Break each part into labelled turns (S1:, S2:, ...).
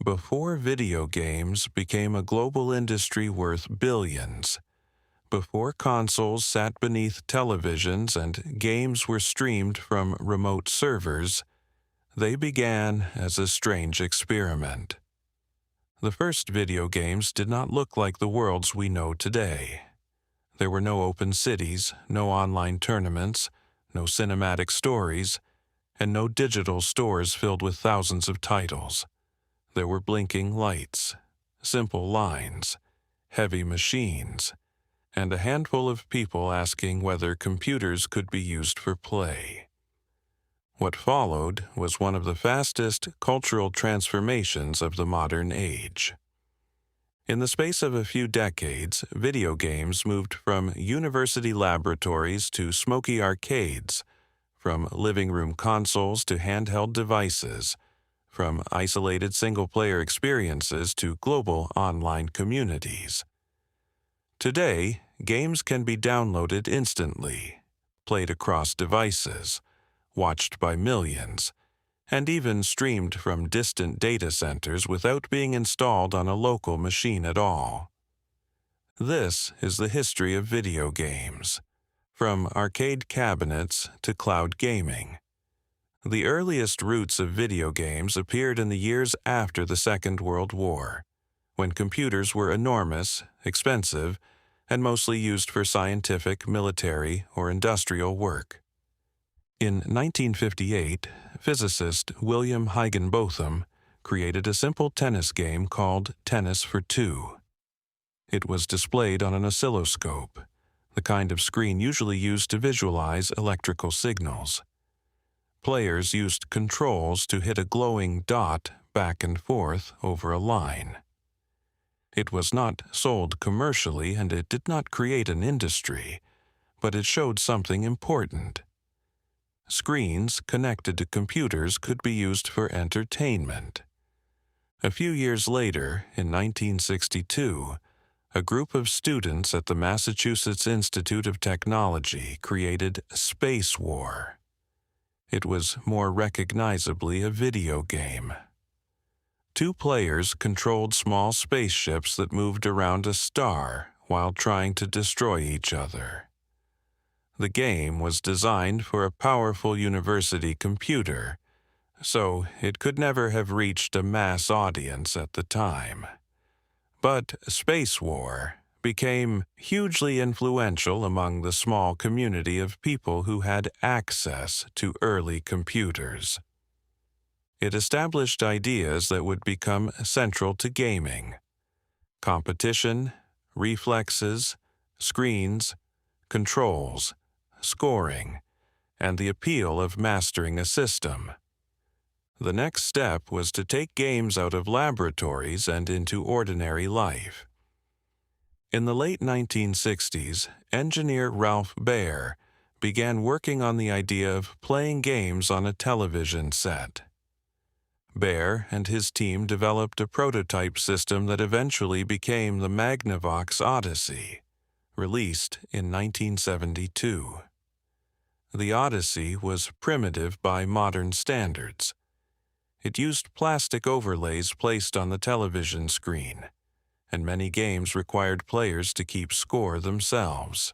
S1: Before video games became a global industry worth billions, before consoles sat beneath televisions and games were streamed from remote servers, they began as a strange experiment. The first video games did not look like the worlds we know today. There were no open cities, no online tournaments, no cinematic stories, and no digital stores filled with thousands of titles. There were blinking lights, simple lines, heavy machines, and a handful of people asking whether computers could be used for play. What followed was one of the fastest cultural transformations of the modern age. In the space of a few decades, video games moved from university laboratories to smoky arcades, from living room consoles to handheld devices, from isolated single-player experiences to global online communities. Today, games can be downloaded instantly, played across devices, watched by millions, and even streamed from distant data centers without being installed on a local machine at all. This is the history of video games, from arcade cabinets to cloud gaming. The earliest roots of video games appeared in the years after the Second World War, when computers were enormous, expensive, and mostly used for scientific, military, or industrial work. In 1958, physicist William Higginbotham created a simple tennis game called Tennis for Two. It was displayed on an oscilloscope, the kind of screen usually used to visualize electrical signals. Players used controls to hit a glowing dot back and forth over a line. It was not sold commercially and it did not create an industry, but it showed something important. Screens connected to computers could be used for entertainment. A few years later, in 1962, a group of students at the Massachusetts Institute of Technology created Space War. It was more recognizably a video game. Two players controlled small spaceships that moved around a star while trying to destroy each other. The game was designed for a powerful university computer, so it could never have reached a mass audience at the time. But Space War became hugely influential among the small community of people who had access to early computers. It established ideas that would become central to gaming: competition, reflexes, screens, controls, scoring, and the appeal of mastering a system. The next step was to take games out of laboratories and into ordinary life. In the late 1960s, engineer Ralph Baer began working on the idea of playing games on a television set. Baer and his team developed a prototype system that eventually became the Magnavox Odyssey, released in 1972. The Odyssey was primitive by modern standards. It used plastic overlays placed on the television screen, and many games required players to keep score themselves.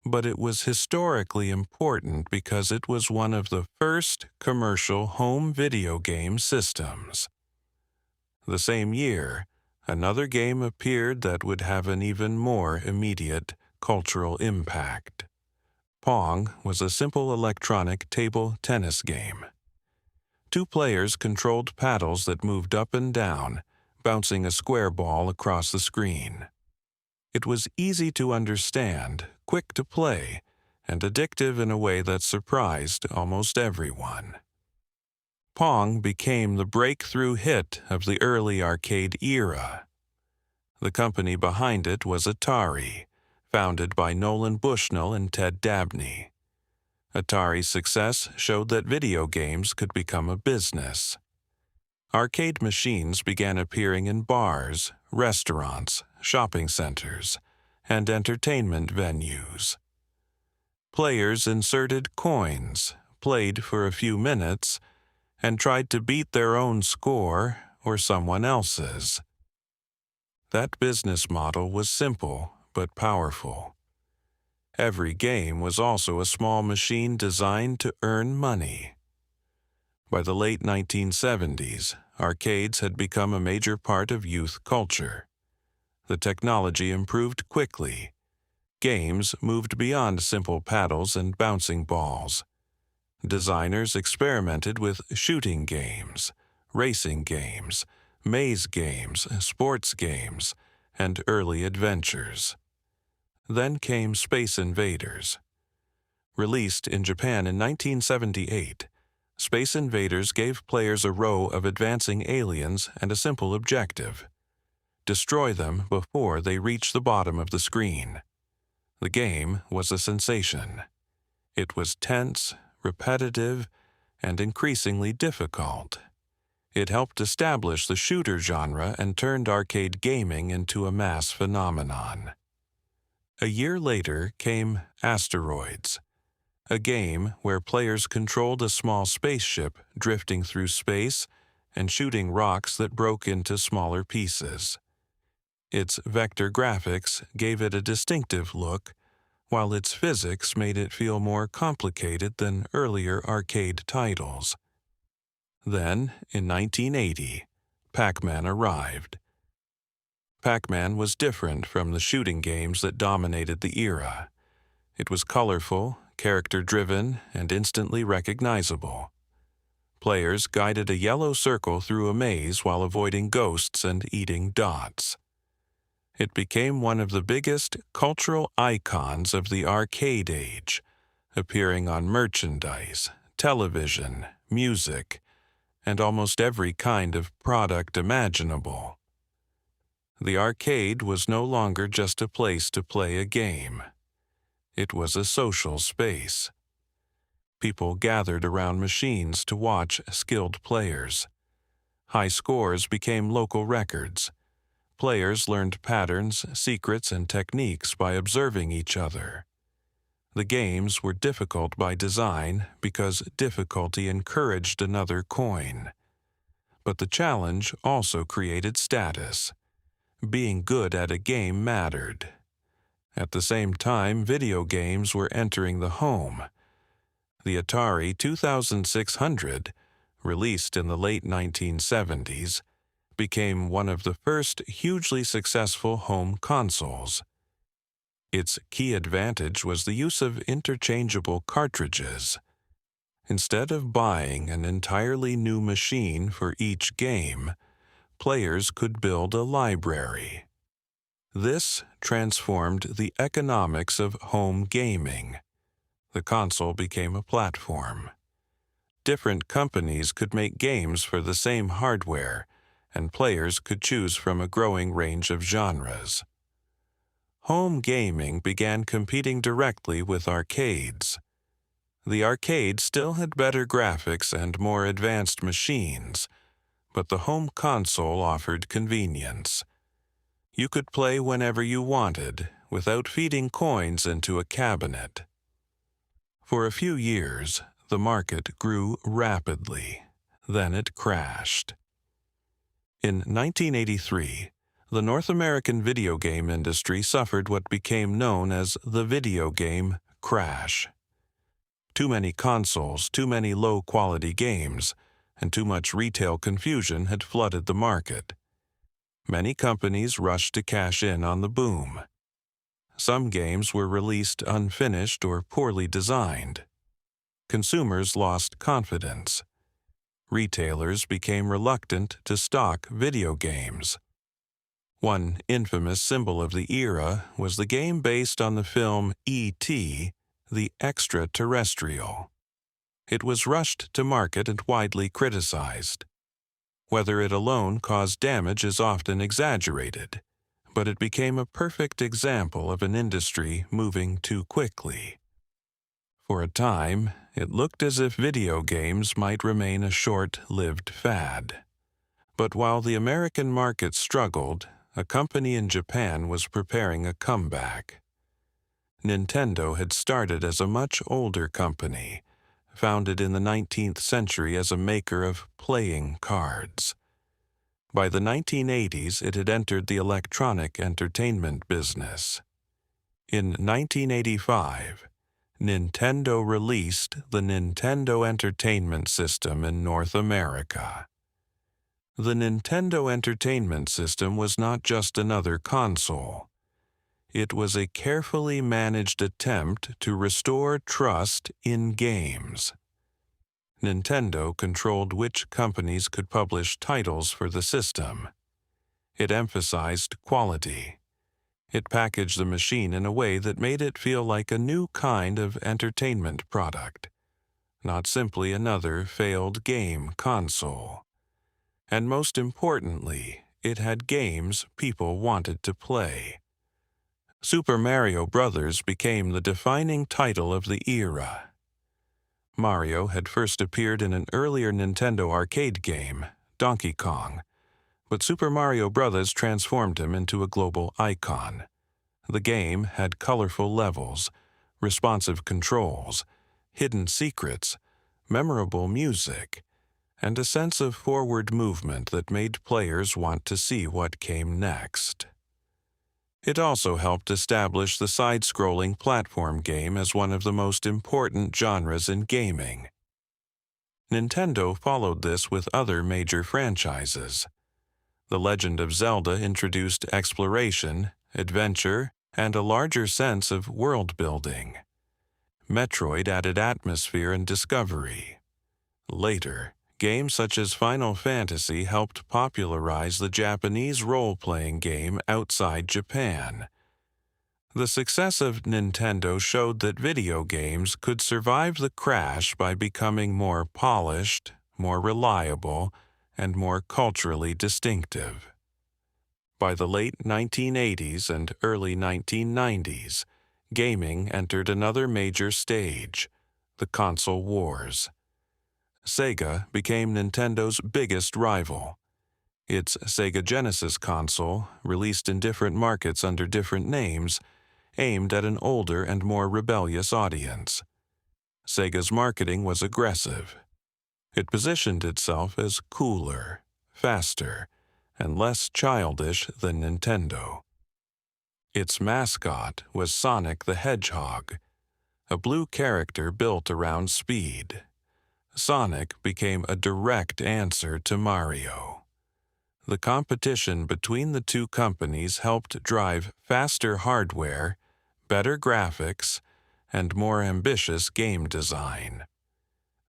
S1: But it was historically important because it was one of the first commercial home video game systems. The same year, another game appeared that would have an even more immediate cultural impact. Pong was a simple electronic table tennis game. Two players controlled paddles that moved up and down, bouncing a square ball across the screen. It was easy to understand, quick to play, and addictive in a way that surprised almost everyone. Pong became the breakthrough hit of the early arcade era. The company behind it was Atari, founded by Nolan Bushnell and Ted Dabney. Atari's success showed that video games could become a business. Arcade machines began appearing in bars, restaurants, shopping centers, and entertainment venues. Players inserted coins, played for a few minutes, and tried to beat their own score or someone else's. That business model was simple but powerful. Every game was also a small machine designed to earn money. By the late 1970s, arcades had become a major part of youth culture. The technology improved quickly. Games moved beyond simple paddles and bouncing balls. Designers experimented with shooting games, racing games, maze games, sports games, and early adventures. Then came Space Invaders. Released in Japan in 1978, Space Invaders gave players a row of advancing aliens and a simple objective: destroy them before they reach the bottom of the screen. The game was a sensation. It was tense, repetitive, and increasingly difficult. It helped establish the shooter genre and turned arcade gaming into a mass phenomenon. A year later came Asteroids, a game where players controlled a small spaceship drifting through space and shooting rocks that broke into smaller pieces. Its vector graphics gave it a distinctive look, while its physics made it feel more complicated than earlier arcade titles. Then, in 1980, Pac-Man arrived. Pac-Man was different from the shooting games that dominated the era. It was colorful, character-driven, and instantly recognizable. Players guided a yellow circle through a maze while avoiding ghosts and eating dots. It became one of the biggest cultural icons of the arcade age, appearing on merchandise, television, music, and almost every kind of product imaginable. The arcade was no longer just a place to play a game. It was a social space. People gathered around machines to watch skilled players. High scores became local records. Players learned patterns, secrets, and techniques by observing each other. The games were difficult by design because difficulty encouraged another coin. But the challenge also created status. Being good at a game mattered. At the same time, video games were entering the home. The Atari 2600, released in the late 1970s, became one of the first hugely successful home consoles. Its key advantage was the use of interchangeable cartridges. Instead of buying an entirely new machine for each game, players could build a library. This transformed the economics of home gaming. The console became a platform. Different companies could make games for the same hardware, and players could choose from a growing range of genres. Home gaming began competing directly with arcades. The arcade still had better graphics and more advanced machines, but the home console offered convenience. You could play whenever you wanted, without feeding coins into a cabinet. For a few years, the market grew rapidly. Then it crashed. In 1983, the North American video game industry suffered what became known as the video game crash. Too many consoles, too many low-quality games, and too much retail confusion had flooded the market. Many companies rushed to cash in on the boom. Some games were released unfinished or poorly designed. Consumers lost confidence. Retailers became reluctant to stock video games. One infamous symbol of the era was the game based on the film E.T., The Extraterrestrial. It was rushed to market and widely criticized. Whether it alone caused damage is often exaggerated, but it became a perfect example of an industry moving too quickly. For a time, it looked as if video games might remain a short-lived fad. But while the American market struggled, a company in Japan was preparing a comeback. Nintendo had started as a much older company, founded in the 19th century as a maker of playing cards. By the 1980s, it had entered the electronic entertainment business. In 1985, Nintendo released the Nintendo Entertainment System in North America. The Nintendo Entertainment System was not just another console. It was a carefully managed attempt to restore trust in games. Nintendo controlled which companies could publish titles for the system. It emphasized quality. It packaged the machine in a way that made it feel like a new kind of entertainment product, not simply another failed game console. And most importantly, it had games people wanted to play. Super Mario Bros. Became the defining title of the era. Mario had first appeared in an earlier Nintendo arcade game, Donkey Kong, but Super Mario Bros. Transformed him into a global icon. The game had colorful levels, responsive controls, hidden secrets, memorable music, and a sense of forward movement that made players want to see what came next. It also helped establish the side-scrolling platform game as one of the most important genres in gaming. Nintendo followed this with other major franchises. The Legend of Zelda introduced exploration, adventure, and a larger sense of world-building. Metroid added atmosphere and discovery. Later, games such as Final Fantasy helped popularize the Japanese role-playing game outside Japan. The success of Nintendo showed that video games could survive the crash by becoming more polished, more reliable, and more culturally distinctive. By the late 1980s and early 1990s, gaming entered another major stage, the console wars. Sega became Nintendo's biggest rival. Its Sega Genesis console, released in different markets under different names, aimed at an older and more rebellious audience. Sega's marketing was aggressive. It positioned itself as cooler, faster, and less childish than Nintendo. Its mascot was Sonic the Hedgehog, a blue character built around speed. Sonic became a direct answer to Mario. The competition between the two companies helped drive faster hardware, better graphics, and more ambitious game design.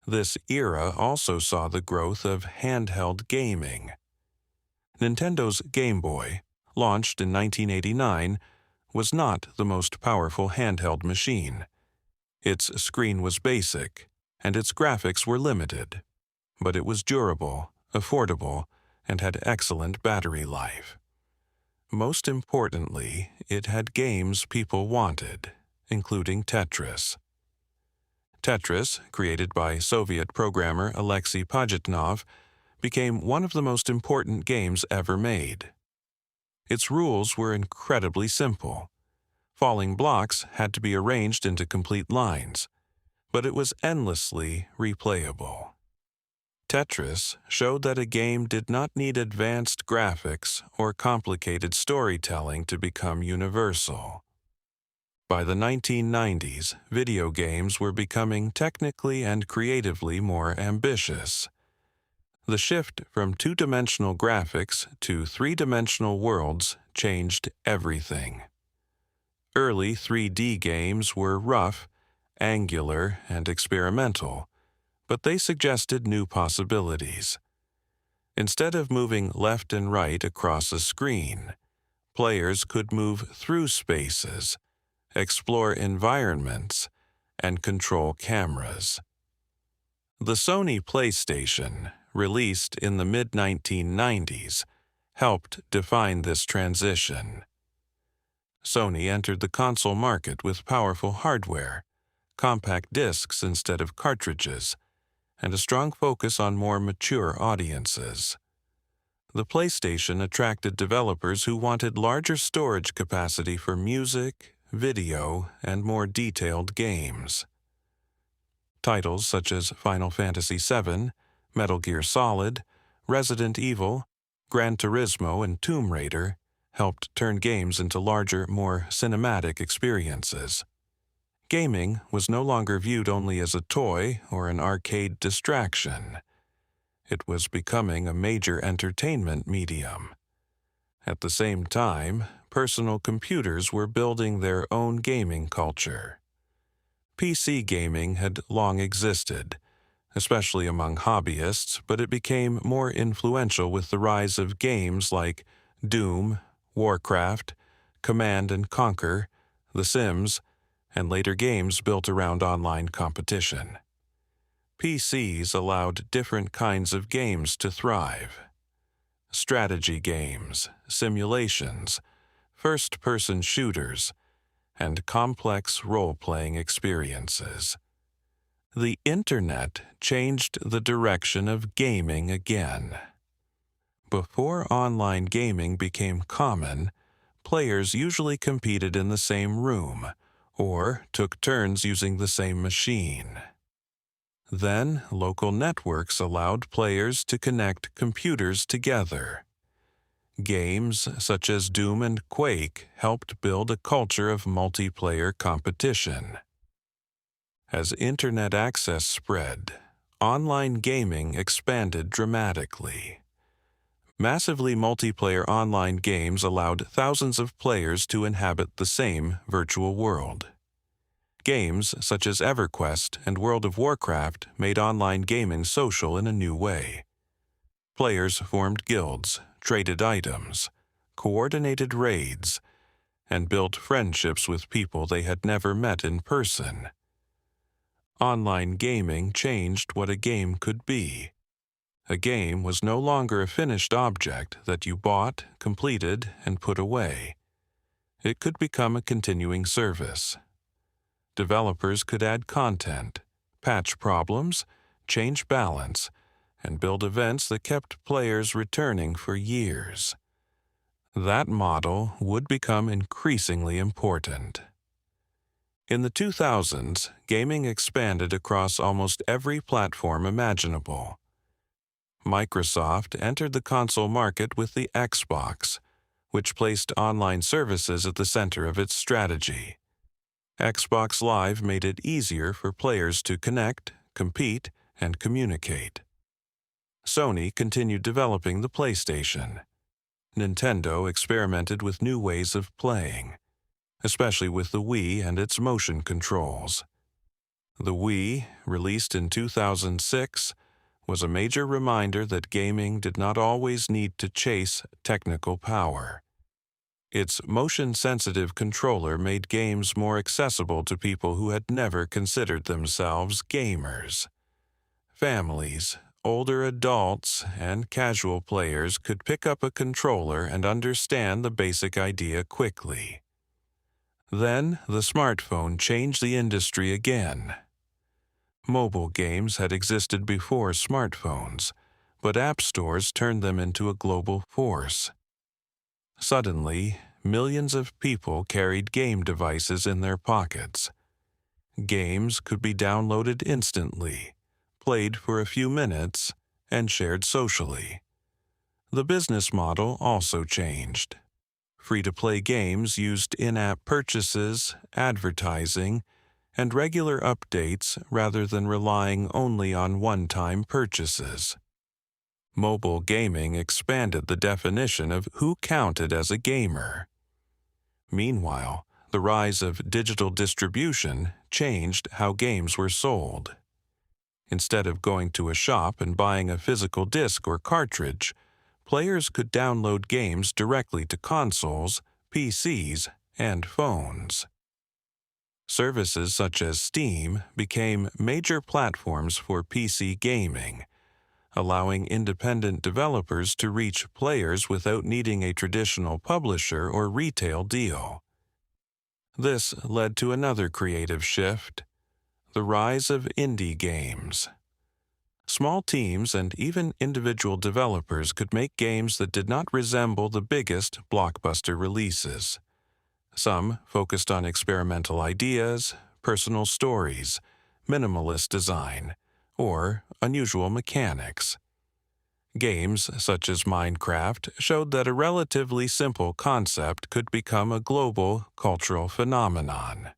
S1: This era also saw the growth of handheld gaming. Nintendo's Game Boy, launched in 1989, was not the most powerful handheld machine. Its screen was basic, and its graphics were limited, but it was durable, affordable, and had excellent battery life. Most importantly, it had games people wanted, including Tetris. Tetris, created by Soviet programmer Alexei Pajitnov, became one of the most important games ever made. Its rules were incredibly simple. Falling blocks had to be arranged into complete lines, but it was endlessly replayable. Tetris showed that a game did not need advanced graphics or complicated storytelling to become universal. By the 1990s, video games were becoming technically and creatively more ambitious. The shift from two-dimensional graphics to three-dimensional worlds changed everything. Early 3D games were rough, angular, and experimental, but they suggested new possibilities. Instead of moving left and right across a screen, players could move through spaces, explore environments, and control cameras. The Sony PlayStation, released in the mid-1990s, helped define this transition. Sony entered the console market with powerful hardware, compact discs instead of cartridges, and a strong focus on more mature audiences. The PlayStation attracted developers who wanted larger storage capacity for music, video, and more detailed games. Titles such as Final Fantasy VII, Metal Gear Solid, Resident Evil, Gran Turismo and Tomb Raider helped turn games into larger, more cinematic experiences. Gaming was no longer viewed only as a toy or an arcade distraction. It was becoming a major entertainment medium. At the same time, personal computers were building their own gaming culture. PC gaming had long existed, especially among hobbyists, but it became more influential with the rise of games like Doom, Warcraft, Command and Conquer, The Sims, and later games built around online competition. PCs allowed different kinds of games to thrive. Strategy games, simulations, first-person shooters, and complex role-playing experiences. The Internet changed the direction of gaming again. Before online gaming became common, players usually competed in the same room or took turns using the same machine. Then, local networks allowed players to connect computers together. Games such as Doom and Quake helped build a culture of multiplayer competition. As internet access spread, online gaming expanded dramatically. Massively multiplayer online games allowed thousands of players to inhabit the same virtual world. Games such as EverQuest and World of Warcraft made online gaming social in a new way. Players formed guilds, traded items, coordinated raids, and built friendships with people they had never met in person. Online gaming changed what a game could be. A game was no longer a finished object that you bought, completed, and put away. It could become a continuing service. Developers could add content, patch problems, change balance, and build events that kept players returning for years. That model would become increasingly important. In the 2000s, gaming expanded across almost every platform imaginable. Microsoft entered the console market with the Xbox, which placed online services at the center of its strategy. Xbox Live made it easier for players to connect, compete, and communicate. Sony continued developing the PlayStation. Nintendo experimented with new ways of playing, especially with the Wii and its motion controls. The Wii, released in 2006, was a major reminder that gaming did not always need to chase technical power. Its motion-sensitive controller made games more accessible to people who had never considered themselves gamers. Families, older adults, and casual players could pick up a controller and understand the basic idea quickly. Then, the smartphone changed the industry again. Mobile games had existed before smartphones, but app stores turned them into a global force. Suddenly, millions of people carried game devices in their pockets. Games could be downloaded instantly, played for a few minutes, and shared socially. The business model also changed. Free-to-play games used in-app purchases, advertising, and regular updates rather than relying only on one-time purchases. Mobile gaming expanded the definition of who counted as a gamer. Meanwhile, the rise of digital distribution changed how games were sold. Instead of going to a shop and buying a physical disc or cartridge, players could download games directly to consoles, PCs, and phones. Services such as Steam became major platforms for PC gaming, allowing independent developers to reach players without needing a traditional publisher or retail deal. This led to another creative shift: the rise of indie games. Small teams and even individual developers could make games that did not resemble the biggest blockbuster releases. Some focused on experimental ideas, personal stories, minimalist design, or unusual mechanics. Games such as Minecraft showed that a relatively simple concept could become a global cultural phenomenon.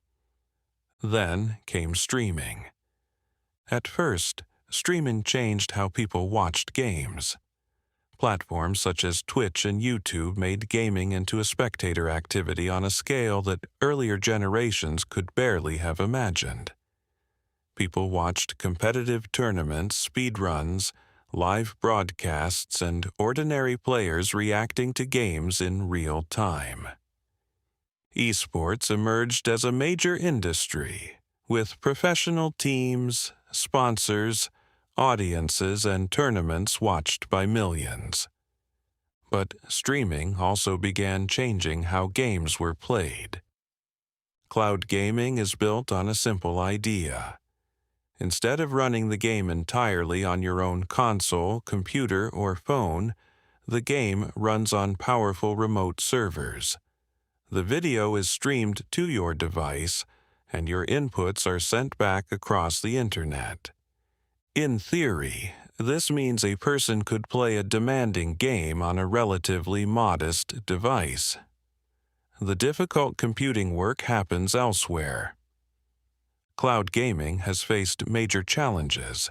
S1: Then came streaming. At first, streaming changed how people watched games. Platforms such as Twitch and YouTube made gaming into a spectator activity on a scale that earlier generations could barely have imagined. People watched competitive tournaments, speedruns, live broadcasts, and ordinary players reacting to games in real time. Esports emerged as a major industry, with professional teams, sponsors, audiences, and tournaments watched by millions. But streaming also began changing how games were played. Cloud gaming is built on a simple idea. Instead of running the game entirely on your own console, computer, or phone, the game runs on powerful remote servers. The video is streamed to your device, and your inputs are sent back across the internet. In theory, this means a person could play a demanding game on a relatively modest device. The difficult computing work happens elsewhere. Cloud gaming has faced major challenges.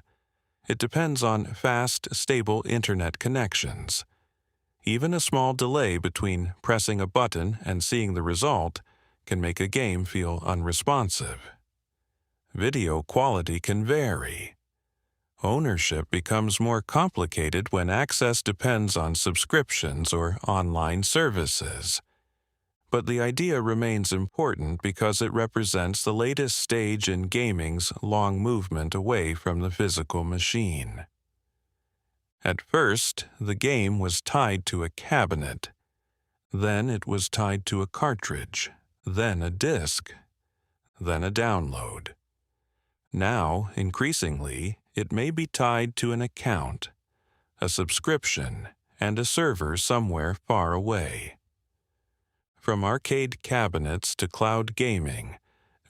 S1: It depends on fast, stable internet connections. Even a small delay between pressing a button and seeing the result can make a game feel unresponsive. Video quality can vary. Ownership becomes more complicated when access depends on subscriptions or online services. But the idea remains important because it represents the latest stage in gaming's long movement away from the physical machine. At first, the game was tied to a cabinet. Then it was tied to a cartridge, then a disc, then a download. Now, increasingly, it may be tied to an account, a subscription, and a server somewhere far away. From arcade cabinets to cloud gaming,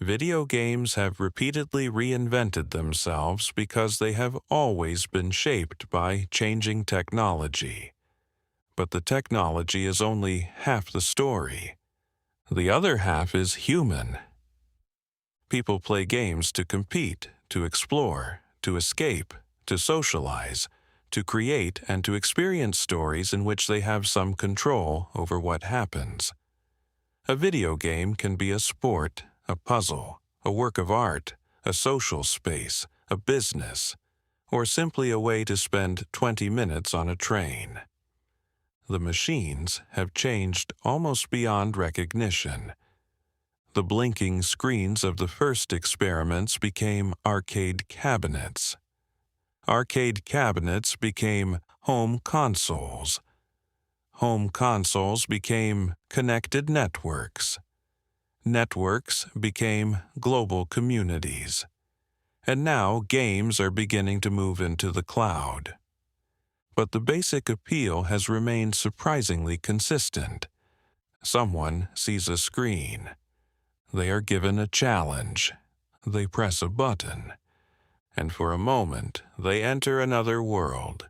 S1: video games have repeatedly reinvented themselves because they have always been shaped by changing technology. But the technology is only half the story. The other half is human. People play games to compete, to explore, to escape, to socialize, to create, and to experience stories in which they have some control over what happens. A video game can be a sport, a puzzle, a work of art, a social space, a business, or simply a way to spend 20 minutes on a train. The machines have changed almost beyond recognition. The blinking screens of the first experiments became arcade cabinets. Arcade cabinets became home consoles. Home consoles became connected networks. Networks became global communities. And now games are beginning to move into the cloud. But the basic appeal has remained surprisingly consistent. Someone sees a screen. They are given a challenge. They press a button. And for a moment, they enter another world.